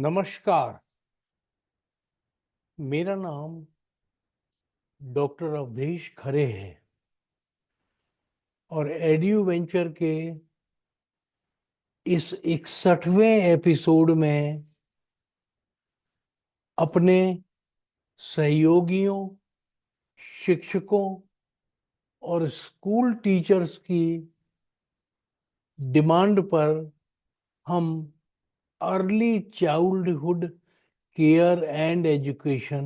नमस्कार। मेरा नाम डॉक्टर अवधेश खरे है और एड्यू वेंचर के इस 61वें एपिसोड में अपने सहयोगियों, शिक्षकों और स्कूल टीचर्स की डिमांड पर हम early childhood care and education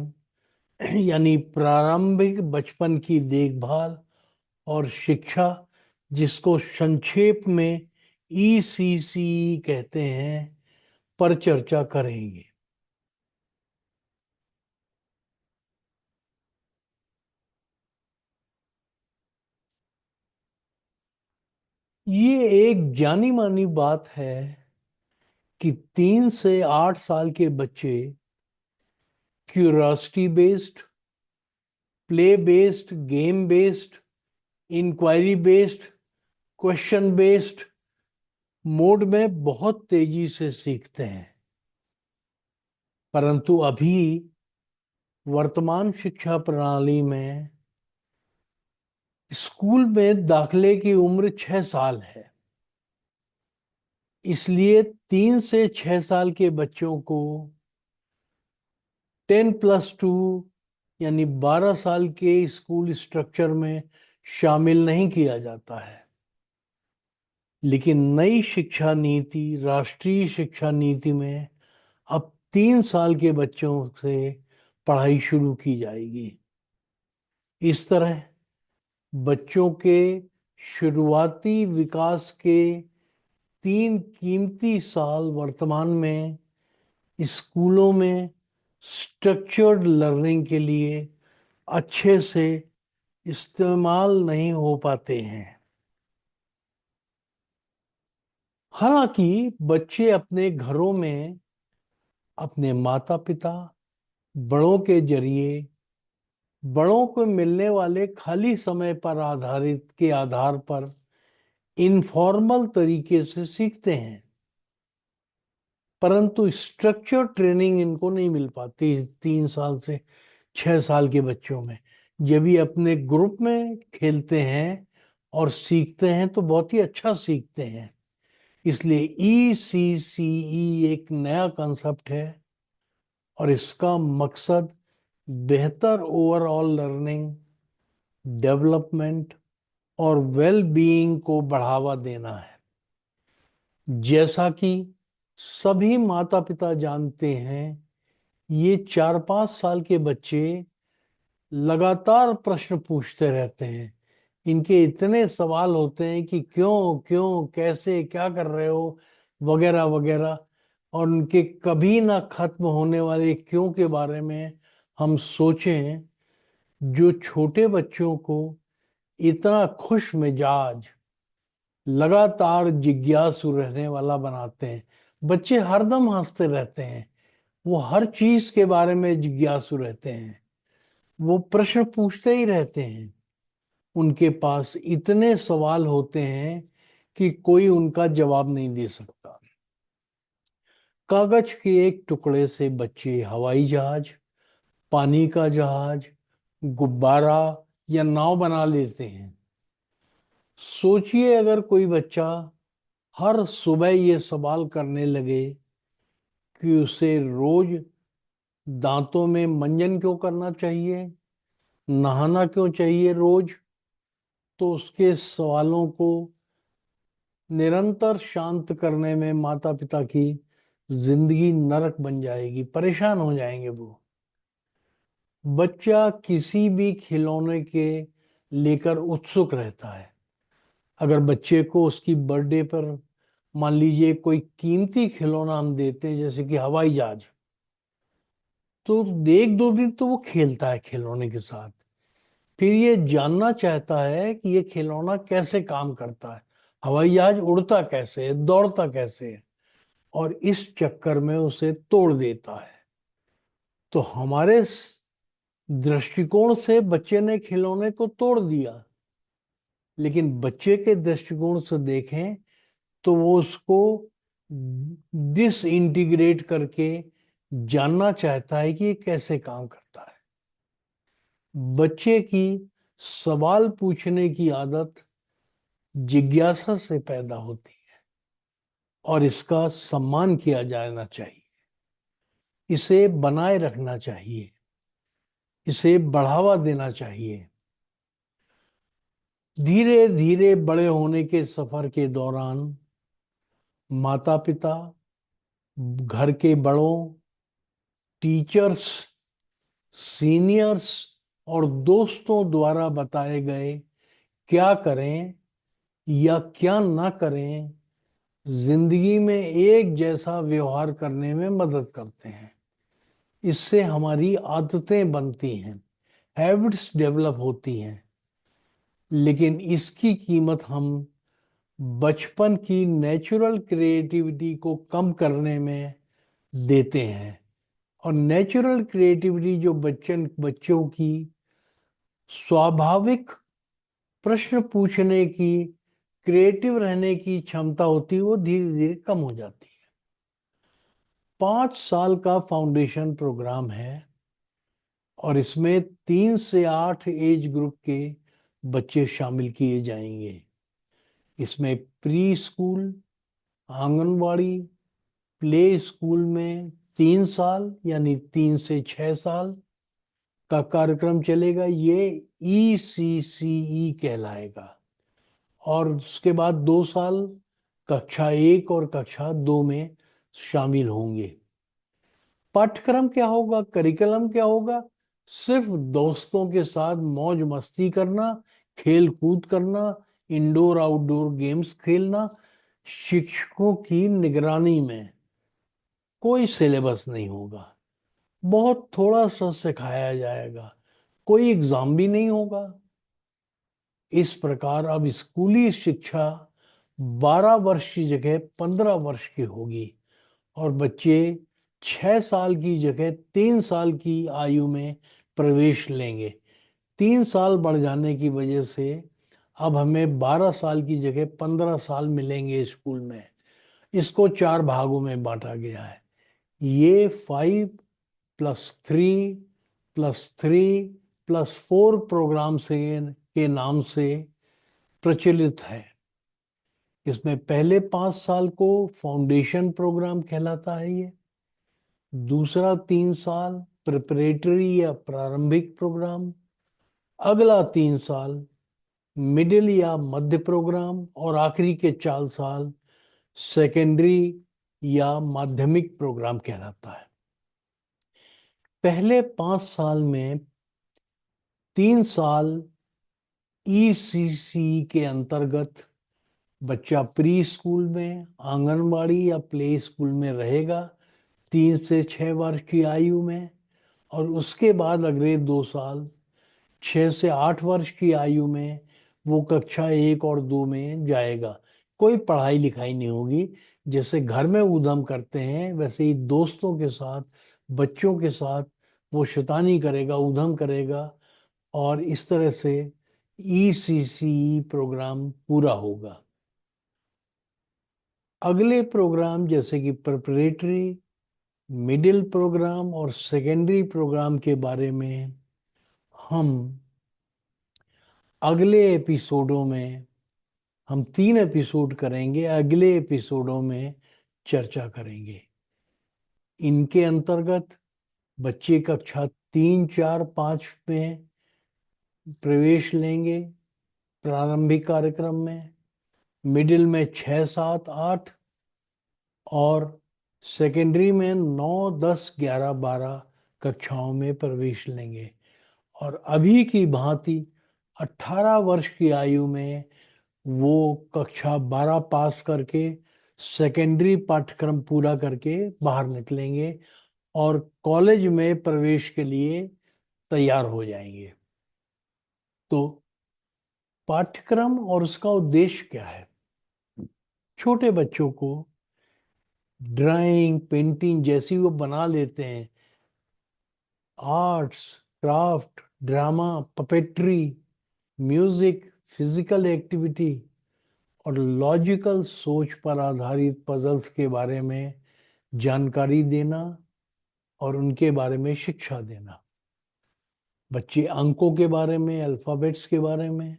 यानी प्रारंभिक बचपन की देखभाल और शिक्षा, जिसको संक्षेप में ECC कहते हैं, पर चर्चा करेंगे। ये एक जानी मानी बात है कि 3 से 8 साल के बच्चे curiosity based, play based, game based, inquiry based, question based mode में बहुत तेजी से सीखते हैं। परंतु अभी वर्तमान शिक्षा प्रणाली में स्कूल में दाखिले की उम्र 6 साल है। इसलिए 3 से 6 साल के बच्चों को 10+2 यानी 12 साल के स्कूल स्ट्रक्चर में शामिल नहीं किया जाता है। लेकिन नई शिक्षा नीति, राष्ट्रीय शिक्षा नीति में अब 3 साल के बच्चों से पढ़ाई शुरू की जाएगी। इस तरह बच्चों के शुरुआती विकास के 3 कीमती साल वर्तमान में स्कूलों में स्ट्रक्चर्ड लर्निंग के लिए अच्छे से इस्तेमाल नहीं हो पाते हैं। हालांकि बच्चे अपने घरों में अपने माता पिता, बड़ों के जरिए, बड़ों को मिलने वाले खाली समय पर आधारित के आधार पर इनफॉर्मल तरीके से सीखते हैं। परंतु स्ट्रक्चर ट्रेनिंग इनको नहीं मिल पाती 3 साल से 6 साल के बच्चों में। जब ये अपने ग्रुप में खेलते हैं और सीखते हैं तो बहुत ही अच्छा सीखते हैं। इसलिए ECCE एक नया कंसेप्ट है और इसका मकसद बेहतर ओवरऑल लर्निंग, डेवलपमेंट और वेल बीइंग को बढ़ावा देना है। जैसा कि सभी माता पिता जानते हैं, ये 4-5 साल के बच्चे लगातार प्रश्न पूछते रहते हैं। इनके इतने सवाल होते हैं कि क्यों क्यों, कैसे, क्या कर रहे हो, वगैरह वगैरह। और उनके कभी ना खत्म होने वाले क्यों के बारे में हम सोचें, जो छोटे बच्चों को इतना खुश मिजाज, लगातार जिज्ञासु रहने वाला बनाते हैं। बच्चे हरदम हंसते रहते हैं, वो हर चीज के बारे में जिज्ञासु रहते हैं, वो प्रश्न पूछते ही रहते हैं। उनके पास इतने सवाल होते हैं कि कोई उनका जवाब नहीं दे सकता। कागज के एक टुकड़े से बच्चे हवाई जहाज, पानी का जहाज, गुब्बारा या नाव बना लेते हैं। सोचिए अगर कोई बच्चा हर सुबह ये सवाल करने लगे कि उसे रोज दांतों में मंजन क्यों करना चाहिए, नहाना क्यों चाहिए रोज, तो उसके सवालों को निरंतर शांत करने में माता पिता की जिंदगी नरक बन जाएगी, परेशान हो जाएंगे वो। बच्चा किसी भी खिलौने के लेकर उत्सुक रहता है। अगर बच्चे को उसकी बर्थडे पर मान लीजिए कोई कीमती खिलौना हम देते हैं, जैसे कि हवाई जहाज, तो 1-2 दिन तो वो खेलता है खिलौने के साथ। फिर ये जानना चाहता है कि ये खिलौना कैसे काम करता है, हवाई जहाज उड़ता कैसे है, दौड़ता कैसे है, और इस चक्कर में उसे तोड़ देता है। तो हमारे दृष्टिकोण से बच्चे ने खिलौने को तोड़ दिया, लेकिन बच्चे के दृष्टिकोण से देखें तो वो उसको डिसइंटीग्रेट करके जानना चाहता है कि ये कैसे काम करता है। बच्चे की सवाल पूछने की आदत जिज्ञासा से पैदा होती है और इसका सम्मान किया जाना चाहिए। इसे बनाए रखना चाहिए, इसे बढ़ावा देना चाहिए। धीरे धीरे बड़े होने के सफर के दौरान माता पिता, घर के बड़ों, टीचर्स, सीनियर्स और दोस्तों द्वारा बताए गए क्या करें या क्या ना करें, जिंदगी में एक जैसा व्यवहार करने में मदद करते हैं। इससे हमारी आदतें बनती हैं, हैबिट्स डेवलप होती हैं। लेकिन इसकी कीमत हम बचपन की नेचुरल क्रिएटिविटी को कम करने में देते हैं। और नेचुरल क्रिएटिविटी जो बच्चों की स्वाभाविक प्रश्न पूछने की, क्रिएटिव रहने की क्षमता होती है, वो धीरे धीरे कम हो जाती है। 5 साल का फाउंडेशन प्रोग्राम है और इसमें 3 से 8 एज ग्रुप के बच्चे शामिल किए जाएंगे। इसमें pre school, anganwadi, play school में 3 साल यानी 3 से 6 साल का कार्यक्रम चलेगा। ये ECCE कहलाएगा। और उसके बाद 2 साल कक्षा 1 और कक्षा 2 में शामिल होंगे। पाठ्यक्रम क्या होगा, करिकुलम क्या होगा? सिर्फ दोस्तों के साथ मौज मस्ती करना, खेल कूद करना, इंडोर आउटडोर गेम्स खेलना, शिक्षकों की निगरानी में। कोई सिलेबस नहीं होगा, बहुत थोड़ा सा सिखाया जाएगा, कोई एग्जाम भी नहीं होगा। इस प्रकार अब स्कूली शिक्षा 12 वर्ष की जगह 15 वर्ष की होगी और बच्चे 6 साल की जगह 3 साल की आयु में प्रवेश लेंगे। 3 साल बढ़ जाने की वजह से अब हमें 12 साल की जगह 15 साल मिलेंगे स्कूल में। इसको 4 भागों में बांटा गया है। ये 5+3+3+4 प्रोग्राम से के नाम से प्रचलित है। इसमें पहले 5 साल को फाउंडेशन प्रोग्राम कहलाता है ये। दूसरा 3 साल प्रिपरेटरी या प्रारंभिक प्रोग्राम। अगला 3 साल मिडिल या मध्य प्रोग्राम। और आखिरी के 4 साल सेकेंडरी या माध्यमिक प्रोग्राम कहलाता है। पहले 5 साल में 3 साल ECC के अंतर्गत बच्चा प्री स्कूल में, आंगनवाड़ी या प्ले स्कूल में रहेगा 3 से 6 वर्ष की आयु में। और उसके बाद अगले 2 साल 6 से 8 वर्ष की आयु में वो कक्षा 1 और 2 में जाएगा। कोई पढ़ाई लिखाई नहीं होगी। जैसे घर में ऊधम करते हैं वैसे ही दोस्तों के साथ, बच्चों के साथ वो शैतानी करेगा, ऊधम करेगा। और इस तरह से ECCE प्रोग्राम पूरा होगा। अगले प्रोग्राम जैसे कि प्रिपरेटरी, मिडिल प्रोग्राम और सेकेंडरी प्रोग्राम के बारे में हम अगले एपिसोडों में, हम 3 एपिसोड करेंगे, अगले एपिसोडों में चर्चा करेंगे। इनके अंतर्गत बच्चे कक्षा 3, 4, 5 में प्रवेश लेंगे प्रारंभिक कार्यक्रम में, मिडिल में 6, 7, 8 और सेकेंडरी में 9, 10, 11, 12 कक्षाओं में प्रवेश लेंगे। और अभी की भांति 18 वर्ष की आयु में वो कक्षा 12 पास करके सेकेंडरी पाठ्यक्रम पूरा करके बाहर निकलेंगे और कॉलेज में प्रवेश के लिए तैयार हो जाएंगे। तो पाठ्यक्रम और उसका उद्देश्य क्या है? छोटे बच्चों को ड्राइंग, पेंटिंग जैसी वो बना लेते हैं, arts, craft, drama, puppetry, music, physical activity और लॉजिकल सोच पर आधारित पजल्स के बारे में जानकारी देना, और उनके बारे में शिक्षा देना। बच्चे अंकों के बारे में, अल्फाबेट्स के बारे में,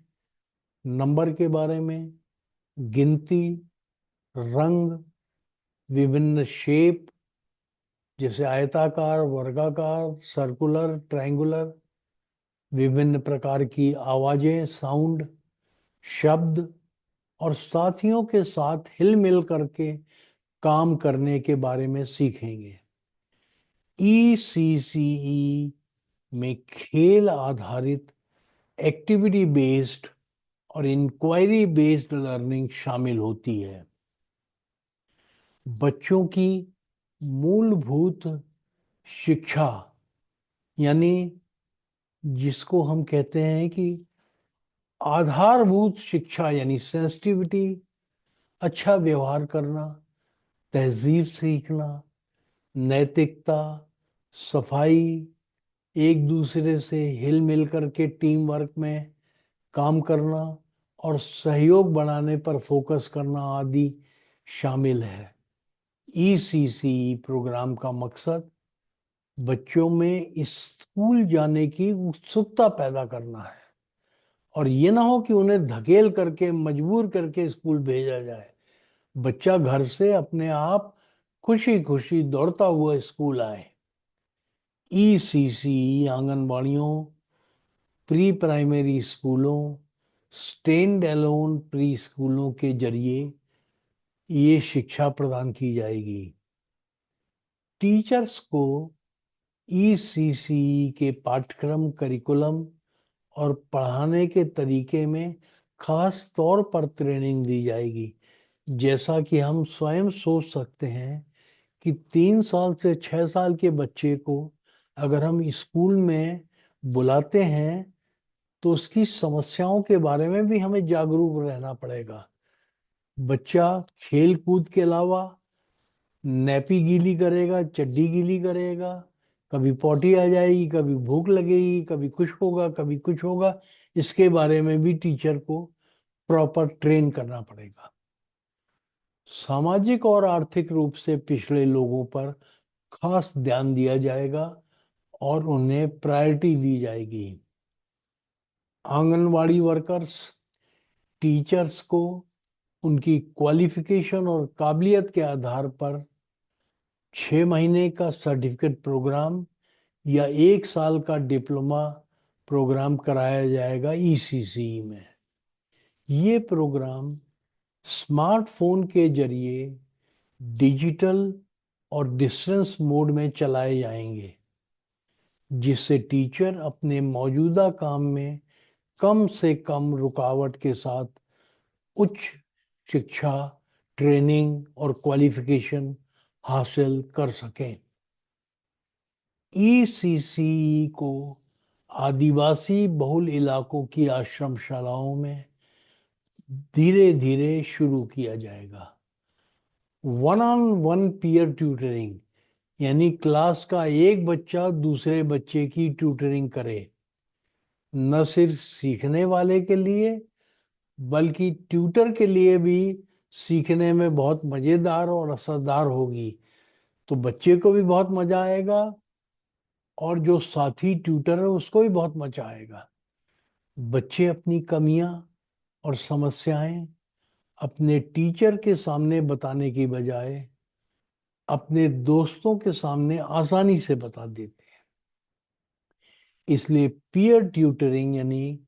नंबर के बारे में, गिनती, रंग, विभिन्न शेप जैसे आयताकार, वर्गाकार, सर्कुलर, ट्रायंगुलर, विभिन्न प्रकार की आवाजें, साउंड, शब्द और साथियों के साथ हिल मिल करके काम करने के बारे में सीखेंगे। ECCE में खेल आधारित, एक्टिविटी बेस्ड और इंक्वायरी बेस्ड लर्निंग शामिल होती है। बच्चों की मूलभूत शिक्षा यानी जिसको हम कहते हैं कि आधारभूत शिक्षा यानी सेंसिटिविटी, अच्छा व्यवहार करना, तहजीब सीखना, नैतिकता, सफाई, एक दूसरे से हिल मिल करके टीम वर्क में काम करना और सहयोग बढ़ाने पर फोकस करना आदि शामिल है। ECCE प्रोग्राम का मकसद बच्चों में इस स्कूल जाने की उत्सुकता पैदा करना है और ये ना हो कि उन्हें धकेल करके मजबूर करके स्कूल भेजा जाए। बच्चा घर से अपने आप खुशी खुशी दौड़ता हुआ स्कूल आए। ECCE आंगनबाड़ियों, प्री प्राइमरी स्कूलों, स्टैंड अलोन प्री स्कूलों के जरिए ये शिक्षा प्रदान की जाएगी। टीचर्स को ECCE के पाठ्यक्रम, करिकुलम और पढ़ाने के तरीके में खास तौर पर ट्रेनिंग दी जाएगी। जैसा कि हम स्वयं सोच सकते हैं कि 3 साल से 6 साल के बच्चे को अगर हम स्कूल में बुलाते हैं तो उसकी समस्याओं के बारे में भी हमें जागरूक रहना पड़ेगा। बच्चा खेल कूद के अलावा नैपी गीली करेगा, चड्डी गीली करेगा, कभी पॉटी आ जाएगी, कभी भूख लगेगी, कभी कुछ होगा, कभी कुछ होगा। इसके बारे में भी टीचर को प्रॉपर ट्रेन करना पड़ेगा। सामाजिक और आर्थिक रूप से पिछड़े लोगों पर खास ध्यान दिया जाएगा और उन्हें प्रायोरिटी दी जाएगी। आंगनवाड़ी वर्कर्स, टीचर्स को उनकी क्वालिफिकेशन और काबिलियत के आधार पर 6 महीने का सर्टिफिकेट प्रोग्राम या 1 साल का डिप्लोमा प्रोग्राम कराया जाएगा ECCE में। ये प्रोग्राम स्मार्टफोन के जरिए डिजिटल और डिस्टेंस मोड में चलाए जाएंगे, जिससे टीचर अपने मौजूदा काम में कम से कम रुकावट के साथ उच्च शिक्षा, ट्रेनिंग और क्वालिफिकेशन हासिल कर सकें। ECCE को आदिवासी बहुल इलाकों की आश्रमशालाओं में धीरे धीरे शुरू किया जाएगा। One on one peer tutoring यानी क्लास का एक बच्चा दूसरे बच्चे की ट्यूटरिंग करे, न सिर्फ सीखने वाले के लिए बल्कि ट्यूटर के लिए भी सीखने में बहुत मजेदार और असरदार होगी। तो बच्चे को भी बहुत मजा आएगा और जो साथी ट्यूटर है उसको भी बहुत मजा आएगा। बच्चे अपनी कमियां और समस्याएं अपने टीचर के सामने बताने की बजाय अपने दोस्तों के सामने आसानी से बता देते हैं। इसलिए पीयर ट्यूटरिंग यानी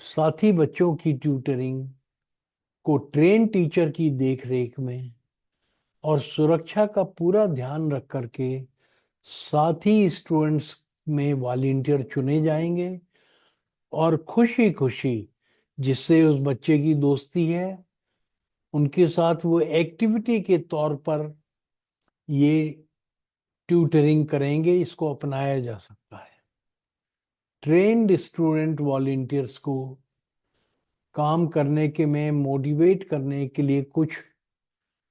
साथी बच्चों की ट्यूटरिंग को ट्रेन टीचर की देखरेख में और सुरक्षा का पूरा ध्यान रख करके साथी स्टूडेंट्स में वॉलंटियर चुने जाएंगे और खुशी खुशी जिससे उस बच्चे की दोस्ती है उनके साथ वो एक्टिविटी के तौर पर ये ट्यूटरिंग करेंगे। इसको अपनाया जा सकता है। ट्रेन्ड स्टूडेंट वॉलंटियर्स को काम करने के में मोटिवेट करने के लिए कुछ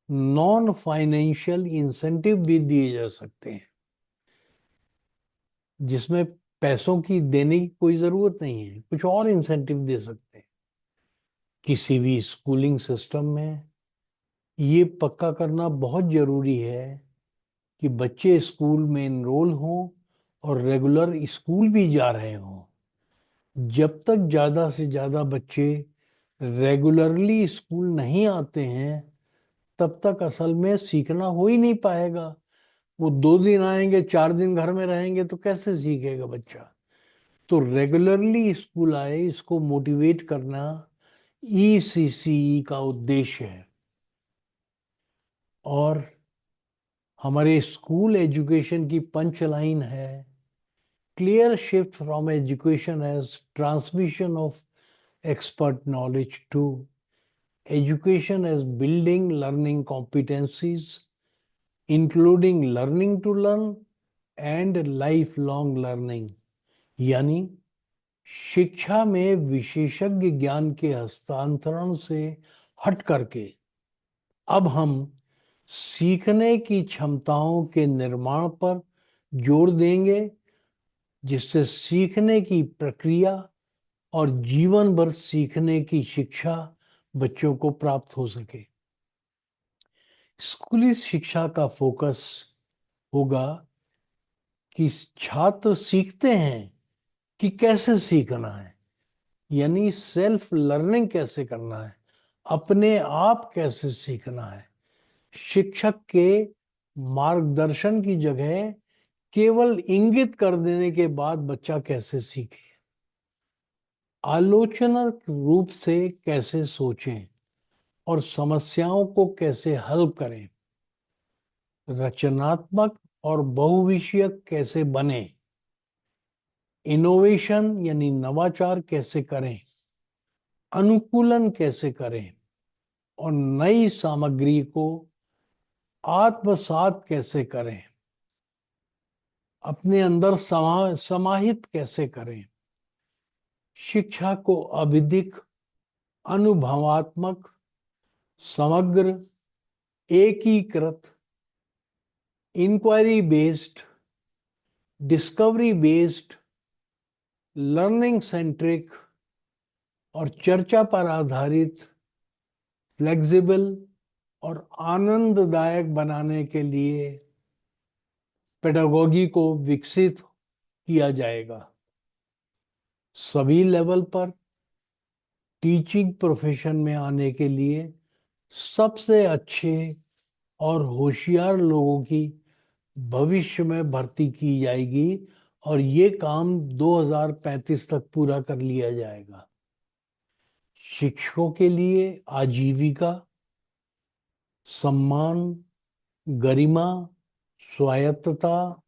नॉन फाइनेंशियल इंसेंटिव भी दिए जा सकते हैं, जिसमें पैसों की देने की कोई जरूरत नहीं है, कुछ और इंसेंटिव दे सकते हैं। किसी भी स्कूलिंग सिस्टम में ये पक्का करना बहुत जरूरी है कि बच्चे स्कूल में इनरोल हों और रेगुलर स्कूल भी जा रहे हों। जब तक ज्यादा से ज्यादा बच्चे रेगुलरली स्कूल नहीं आते हैं, तब तक असल में सीखना हो ही नहीं पाएगा। वो 2 दिन आएंगे, 4 दिन घर में रहेंगे तो कैसे सीखेगा बच्चा। तो रेगुलरली स्कूल आए, इसको मोटिवेट करना ईसीसीई का उद्देश्य है। और हमारे स्कूल एजुकेशन की पंच लाइन है, clear shift from education as transmission of expert knowledge to education as building learning competencies, including learning to learn and lifelong learning। यानी शिक्षा में विशेषज्ञ ज्ञान के हस्तांतरण से हट करके अब हम सीखने की क्षमताओं के निर्माण पर जोर देंगे, जिससे सीखने की प्रक्रिया और जीवन भर सीखने की शिक्षा बच्चों को प्राप्त हो सके। स्कूली शिक्षा का फोकस होगा कि छात्र सीखते हैं कि कैसे सीखना है, यानी सेल्फ लर्निंग कैसे करना है, अपने आप कैसे सीखना है। शिक्षक के मार्गदर्शन की जगह केवल इंगित कर देने के बाद बच्चा कैसे सीखे। आलोचनात्मक रूप से कैसे सोचें और समस्याओं को कैसे हल करें। रचनात्मक और बहुविषयक कैसे बने। इनोवेशन यानी नवाचार कैसे करें। अनुकूलन कैसे करें और नई सामग्री को आत्मसात कैसे करें। अपने अंदर समाहित कैसे करें। शिक्षा को अविधिक, अनुभवात्मक, समग्र, एकीकृत, inquiry based, discovery based, learning centric और चर्चा पर आधारित, फ्लेक्सिबल और आनंददायक बनाने के लिए पेडागोगी को विकसित किया जाएगा। सभी लेवल पर टीचिंग प्रोफेशन में आने के लिए सबसे अच्छे और होशियार लोगों की भविष्य में भर्ती की जाएगी और ये काम 2035 तक पूरा कर लिया जाएगा। शिक्षकों के लिए आजीविका, सम्मान, गरिमा, स्वायत्तता,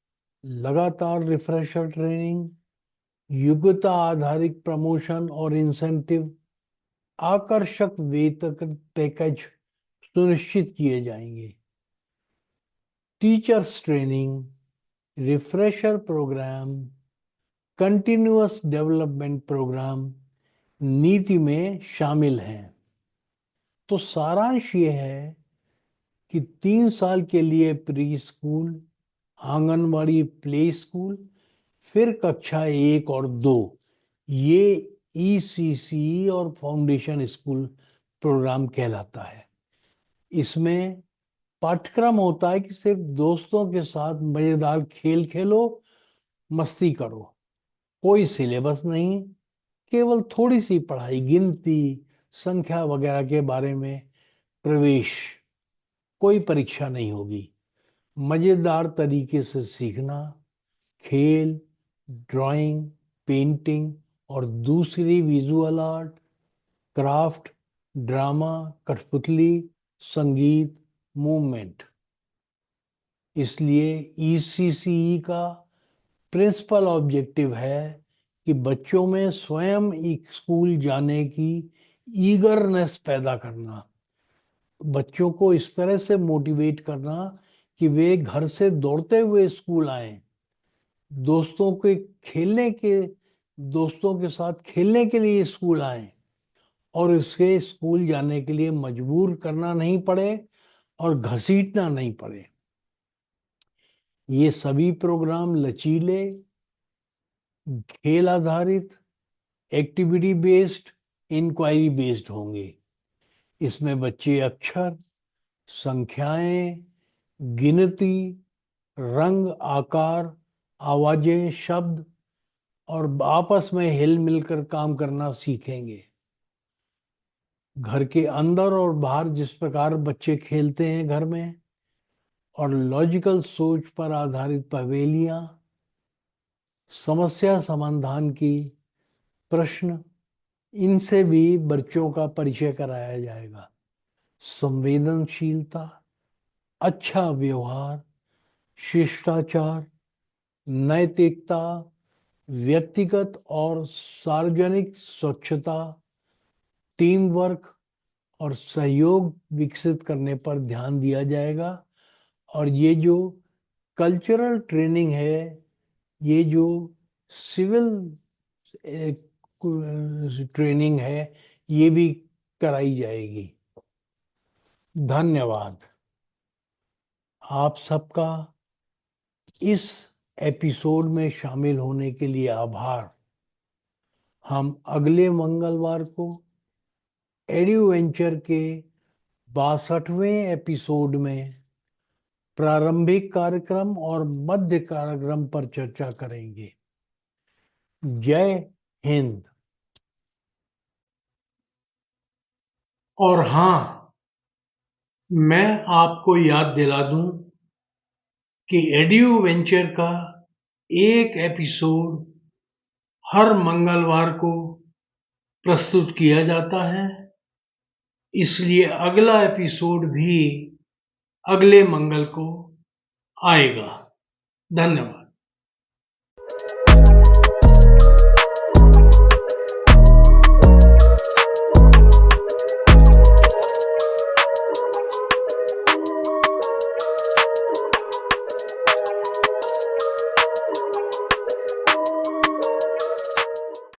लगातार रिफ्रेशर ट्रेनिंग, योग्यता आधारित प्रमोशन और इंसेंटिव, आकर्षक वेतन पैकेज सुनिश्चित किए जाएंगे। Teachers training, refresher program, continuous development program नीति में शामिल हैं। तो सारांश ये है कि 3 साल के लिए pre school, anganwadi, play school, फिर कक्षा 1 और 2, ये ईसीसी और फाउंडेशन स्कूल प्रोग्राम कहलाता है। इसमें पाठ्यक्रम होता है कि सिर्फ दोस्तों के साथ मजेदार खेल खेलो, मस्ती करो, कोई सिलेबस नहीं, केवल थोड़ी सी पढ़ाई, गिनती, संख्या वगैरह के बारे में, प्रवेश, कोई परीक्षा नहीं होगी। मजेदार तरीके से सीखना, खेल, ड्राइंग, पेंटिंग और दूसरी विजुअल आर्ट, क्राफ्ट, ड्रामा, कठपुतली, संगीत, मूवमेंट। इसलिए ईसीसीई का प्रिंसिपल ऑब्जेक्टिव है कि बच्चों में स्वयं एक स्कूल जाने की ईगरनेस पैदा करना, बच्चों को इस तरह से मोटिवेट करना कि वे घर से दौड़ते हुए स्कूल आए, दोस्तों के खेलने के दोस्तों के साथ खेलने के लिए स्कूल आए और उसके स्कूल जाने के लिए मजबूर करना नहीं पड़े और घसीटना नहीं पड़े। ये सभी प्रोग्राम लचीले, खेल आधारित, एक्टिविटी बेस्ड, इंक्वायरी बेस्ड होंगे। इसमें बच्चे अक्षर, संख्याएं, गिनती, रंग, आकार, आवाजें, शब्द और आपस में हिल मिलकर काम करना सीखेंगे। घर के अंदर और बाहर जिस प्रकार बच्चे खेलते हैं घर में, और लॉजिकल सोच पर आधारित पहेलियां, समस्या समाधान की प्रश्न, इनसे भी बच्चों का परिचय कराया जाएगा। संवेदनशीलता, अच्छा व्यवहार, शिष्टाचार, नैतिकता, व्यक्तिगत और सार्वजनिक स्वच्छता, टीम वर्क और सहयोग विकसित करने पर ध्यान दिया जाएगा। और ये जो कल्चरल ट्रेनिंग है, ये जो सिविल ट्रेनिंग है, ये भी कराई जाएगी। धन्यवाद आप सबका इस एपिसोड में शामिल होने के लिए। आभार। हम अगले मंगलवार को एड्यूवेंचर के 62वें एपिसोड में प्रारंभिक कार्यक्रम और मध्य कार्यक्रम पर चर्चा करेंगे। जय हिंद। और हाँ, मैं आपको याद दिला दूं कि एड्यूवेंचर का एक एपिसोड हर मंगलवार को प्रस्तुत किया जाता है, इसलिए अगला एपिसोड भी अगले मंगल को आएगा। धन्यवाद।